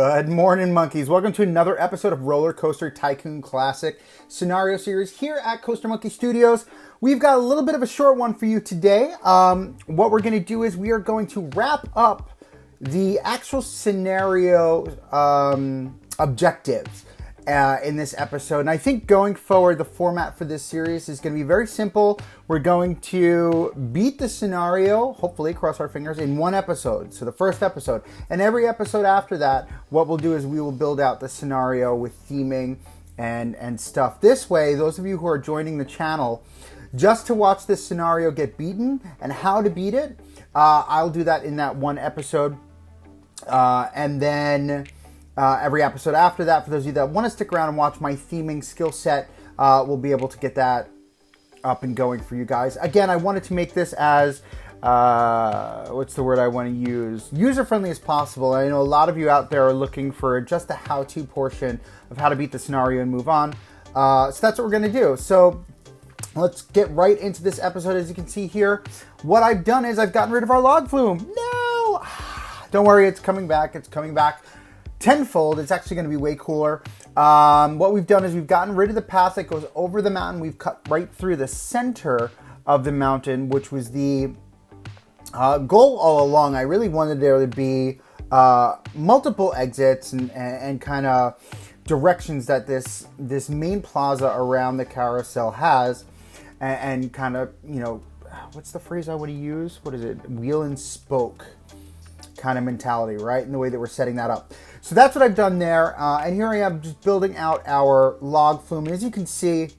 Good morning, monkeys. Welcome to another episode of ROLLERCOASTER Tycoon Classic Scenario Series here at Coaster Monkey Studios. We've got a little bit of a short one for you today. What we're going to do is we are going to wrap up the actual scenario objectives in this episode. And I think going forward, the format for this series is going to be very simple. We're going to beat the scenario, hopefully, cross our fingers, in one episode. So the first episode. And every episode after that, what we'll do is we will build out the scenario with theming and stuff. This way, those of you who are joining the channel, just to watch this scenario get beaten and how to beat it, I'll do that in that one episode. And then every episode after that, for those of you that want to stick around and watch my theming skill set, we'll be able to get that up and going for you guys. Again, I wanted to make this as, what's the word I want to use? User-friendly as possible. I know a lot of you out there are looking for just a how-to portion of how to beat the scenario and move on. So that's what we're going to do. So let's get right into this episode. As you can see here, what I've done is I've gotten rid of our log flume. No! Don't worry, it's coming back. It's coming back tenfold. It's actually going to be way cooler. What we've done is we've gotten rid of the path that goes over the mountain. We've cut right through the center of the mountain, which was the goal all along. I really wanted there to be multiple exits and kind of directions that this main plaza around the carousel has, and kind of, you know, what's the phrase I would use? What is it? Wheel and spoke kind of mentality, right? In the way that we're setting that up. So that's what I've done there. And here I am just building out our log flume. And as you can see,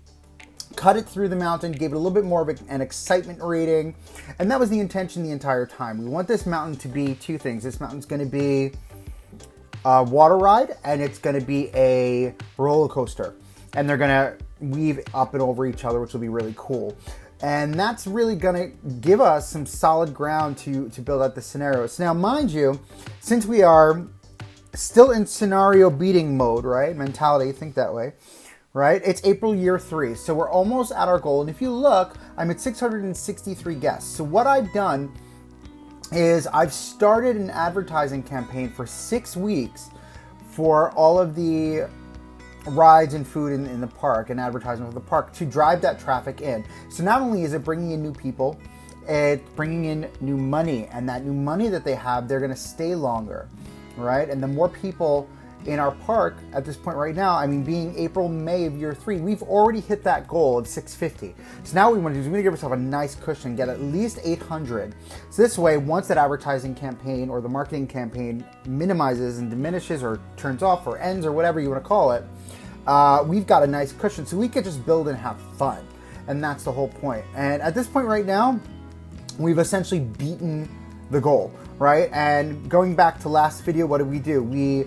cut it through the mountain, gave it a little bit more of an excitement rating. And that was the intention the entire time. We want this mountain to be two things. This mountain's going to be a water ride, and it's going to be a roller coaster. And they're going to weave up and over each other, which will be really cool. And that's really going to give us some solid ground to build out the scenarios. Now, mind you, since we are still in scenario beating mode, right? Mentality, think that way, right? It's April year 3, so we're almost at our goal. And if you look, I'm at 663 guests. So what I've done is I've started an advertising campaign for 6 weeks for all of the rides and food in the park and advertisement of the park to drive that traffic in. So not only is it bringing in new people, it's bringing in new money, and that new money that they have, they're going to stay longer, right? And the more people in our park at this point right now, I mean, being April, May of year 3, we've already hit that goal of 650. So now what we want to do is we want to give ourselves a nice cushion, get at least 800. So this way, once that advertising campaign or the marketing campaign minimizes and diminishes or turns off or ends or whatever you want to call it, we've got a nice cushion, so we could just build and have fun. And that's the whole point. And at this point right now, we've essentially beaten the goal, right? And going back to last video, what did we do? We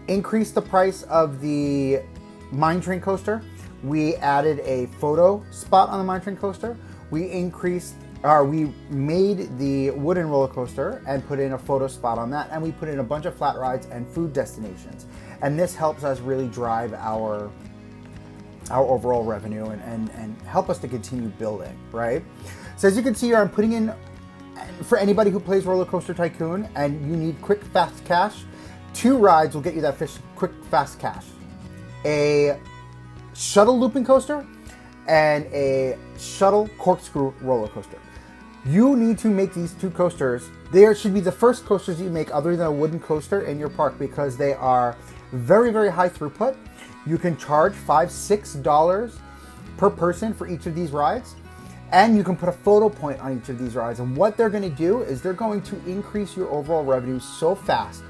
increased the price of the mine train coaster. We added a photo spot on the mine train coaster. We made the wooden roller coaster and put in a photo spot on that. And we put in a bunch of flat rides and food destinations. And this helps us really drive our overall revenue and help us to continue building, right? So as you can see here, I'm putting in, for anybody who plays Roller Coaster Tycoon and you need quick, fast cash, 2 rides will get you that quick, fast cash. A shuttle looping coaster and a shuttle corkscrew roller coaster. You need to make these 2 coasters. They should be the first coasters you make other than a wooden coaster in your park, because they are very, very high throughput. You can charge $5, $6 per person for each of these rides. And you can put a photo point on each of these rides. And what they're going to do is they're going to increase your overall revenue so fast.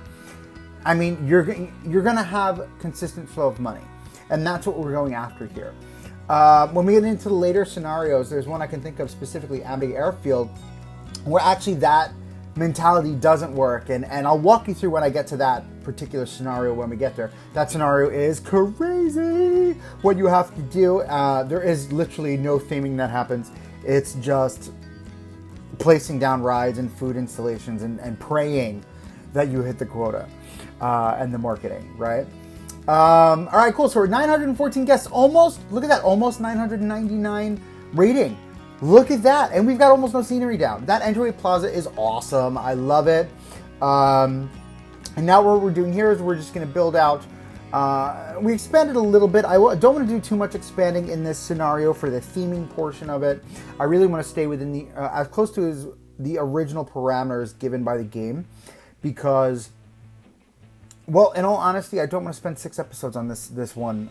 I mean, you're going to have consistent flow of money. And that's what we're going after here. When we get into the later scenarios, there's one I can think of specifically, Abbey Airfield, where actually that mentality doesn't work. And I'll walk you through when I get to that particular scenario when we get there. That scenario is crazy. What you have to do, there is literally no theming that happens. It's just placing down rides and food installations and praying that you hit the quota and the marketing, right? All right, cool. So we're 914 guests, almost, look at that, almost 999 rating. Look at that. And we've got almost no scenery down. That entryway plaza is awesome. I love it. And now what we're doing here is we're just going to build out. We expanded a little bit. I don't want to do too much expanding in this scenario for the theming portion of it. I really want to stay within the as close to the original parameters given by the game, because, well, in all honesty, I don't want to spend 6 episodes on this one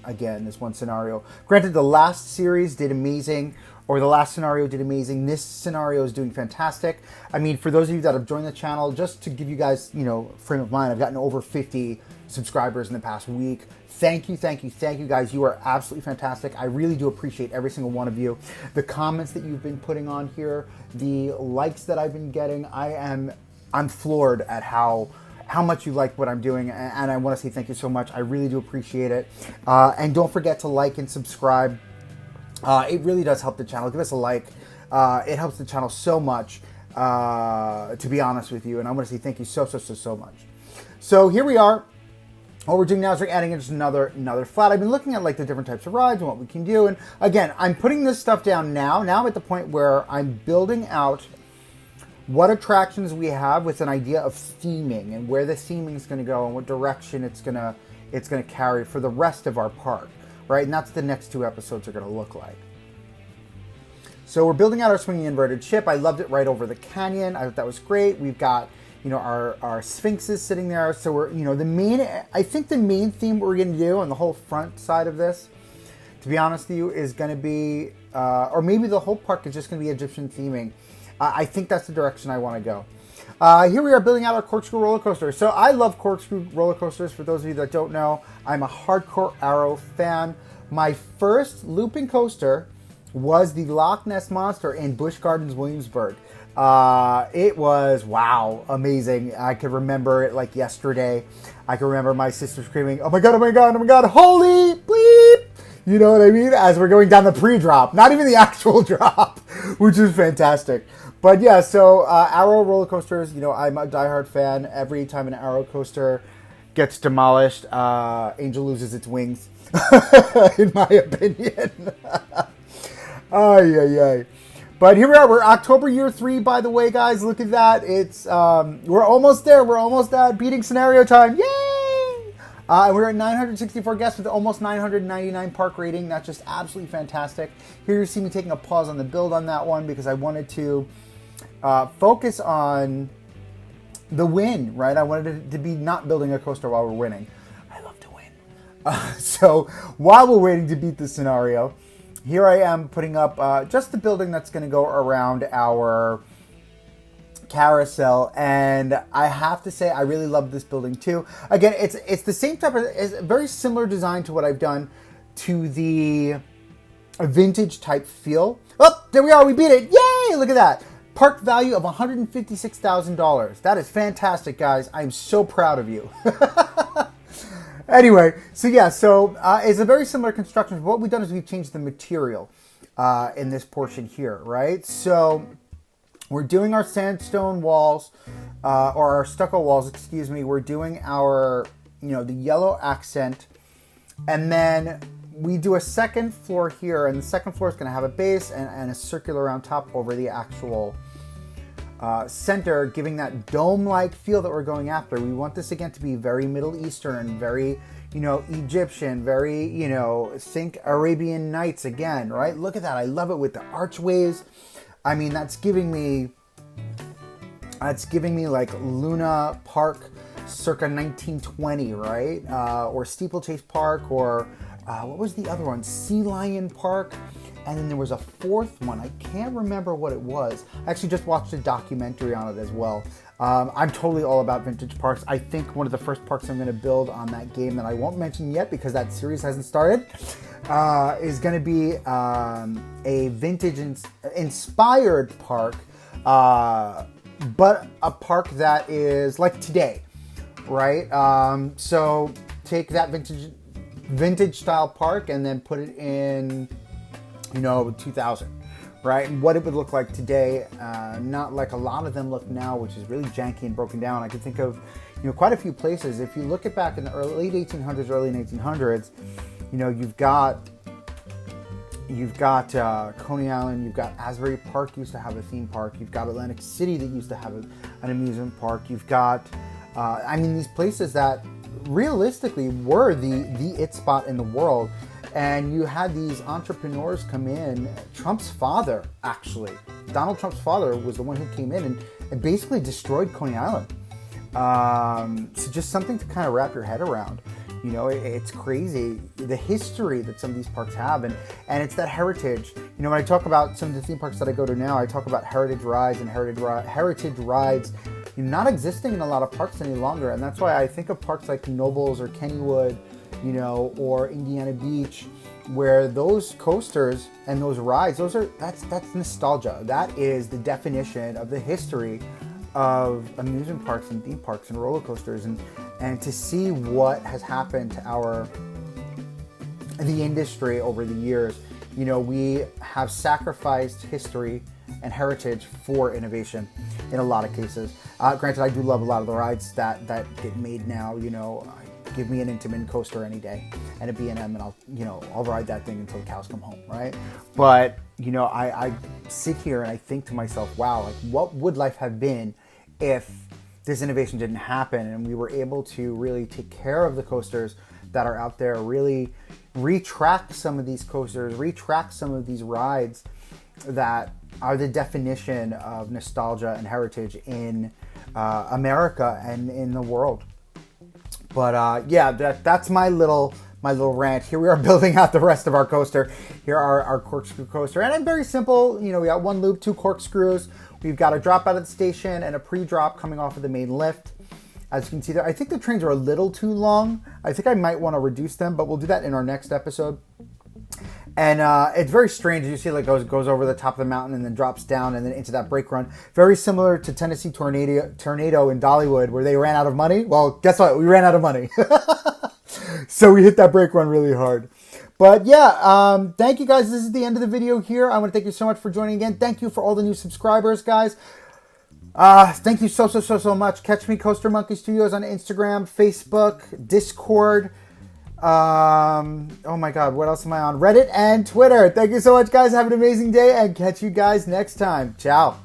scenario. Granted, the last series did amazing, or the last scenario did amazing. This scenario is doing fantastic. I mean, for those of you that have joined the channel, just to give you guys, frame of mind, I've gotten over 50 subscribers in the past week. Thank you guys. You are absolutely fantastic. I really do appreciate every single one of you. The comments that you've been putting on here, the likes that I've been getting, I'm floored at how much you like what I'm doing, and I want to say thank you so much. I really do appreciate it. And don't forget to like and subscribe. It really does help the channel. Give us a like. It helps the channel so much, to be honest with you. And I want to say thank you so much. So here we are. What we're doing now is we're adding in just another flat. I've been looking at like the different types of rides and what we can do. And again, I'm putting this stuff down now. Now I'm at the point where I'm building out what attractions we have with an idea of theming and where the theming is going to go and what direction it's going to carry for the rest of our park, right? And that's the next 2 episodes are going to look like. So we're building out our swinging inverted ship. I loved it right over the canyon. I thought that was great. We've got, our sphinxes sitting there. So we're, I think the main theme we're going to do on the whole front side of this, to be honest with you, is going to be, or maybe the whole park is just going to be Egyptian theming. I think that's the direction I want to go. Here we are building out our corkscrew roller coaster. So I love corkscrew roller coasters. For those of you that don't know, I'm a hardcore Arrow fan. My first looping coaster was the Loch Ness Monster in Busch Gardens, Williamsburg. It was, wow, amazing. I could remember it like yesterday. I can remember my sister screaming, oh my God, holy bleep! You know what I mean? As we're going down the pre-drop, not even the actual drop, which is fantastic. But yeah, so Arrow roller coasters, I'm a diehard fan. Every time an Arrow coaster gets demolished, Angel loses its wings, in my opinion. Ay. But here we are. We're October year 3, by the way, guys. Look at that. It's we're almost there. We're almost at beating scenario time. Yay! We're at 964 guests with almost 999 park rating. That's just absolutely fantastic. Here you see me taking a pause on the build on that one because I wanted to focus on the win, right? I wanted it to be not building a coaster while we're winning. I love to win. So while we're waiting to beat the scenario, here I am putting up just the building that's going to go around our carousel, and I have to say I really love this building too. Again, it's the same type of, it's a very similar design to what I've done to the vintage type feel. Oh, there we are, we beat it. Yay, look at that. Park value of $156,000. That is fantastic, guys. I'm so proud of you. Anyway, so yeah, it's a very similar construction. What we've done is we've changed the material in this portion here, right? So we're doing our sandstone walls, or our stucco walls, excuse me. We're doing our, the yellow accent, and then we do a second floor here, and the second floor is going to have a base and a circular around top over the actual center, giving that dome-like feel that we're going after. We want this again to be very Middle Eastern, very, Egyptian, very, think Arabian Nights again, right? Look at that. I love it with the archways. I mean, that's giving me like Luna Park circa 1920, right? Or Steeplechase Park, or what was the other one? Sea Lion Park. And then there was a fourth one. I can't remember what it was. I actually just watched a documentary on it as well. I'm totally all about vintage parks. I think one of the first parks I'm going to build on that game that I won't mention yet because that series hasn't started is going to be a vintage inspired park, but a park that is like today, right? So take that vintage style park and then put it in 2000, right? And what it would look like today, not like a lot of them look now, which is really janky and broken down. I can think of, quite a few places. If you look at back in the late 1800s, early 1900s, you've got Coney Island, you've got Asbury Park used to have a theme park, you've got Atlantic City that used to have an amusement park, you've got I mean, these places that realistically were the it spot in the world. And you had these entrepreneurs come in. Trump's father, actually, Donald Trump's father was the one who came in and basically destroyed Coney Island. So just something to kind of wrap your head around. You know, it's crazy, the history that some of these parks have, and it's that heritage. You know, when I talk about some of the theme parks that I go to now, I talk about heritage rides and heritage rides not existing in a lot of parks any longer. And that's why I think of parks like Nobles or Kennywood, you know, or Indiana Beach, where those coasters and those rides, that's nostalgia. That is the definition of the history of amusement parks and theme parks and roller coasters, and to see what has happened to the industry over the years. You know, we have sacrificed history and heritage for innovation in a lot of cases. Granted, I do love a lot of the rides that get made now. You know, give me an Intamin coaster any day and a B&M, and I'll ride that thing until the cows come home, right? But you know, I sit here and I think to myself, wow, like what would life have been if this innovation didn't happen and we were able to really take care of the coasters that are out there, really retrack some of these coasters, retrack some of these rides that are the definition of nostalgia and heritage in America and in the world. But yeah, that's my little rant. Here we are building out the rest of our coaster. Here are our corkscrew coaster, and it's very simple. You know, we got one loop, 2 corkscrews. We've got a drop out of the station and a pre-drop coming off of the main lift. As you can see there, I think the trains are a little too long. I think I might want to reduce them, but we'll do that in our next episode. And it's very strange. You see, like goes over the top of the mountain and then drops down and then into that brake run. Very similar to Tennessee Tornado in Dollywood, where they ran out of money. Well, guess what? We ran out of money. So we hit that brake run really hard. But yeah, thank you guys. This is the end of the video here. I want to thank you so much for joining again. Thank you for all the new subscribers, guys. Thank you so much. Catch me, Coaster Monkey Studios, on Instagram, Facebook, Discord. Oh my God, what else am I on? Reddit and Twitter. Thank you so much, guys. Have an amazing day, and catch you guys next time. Ciao.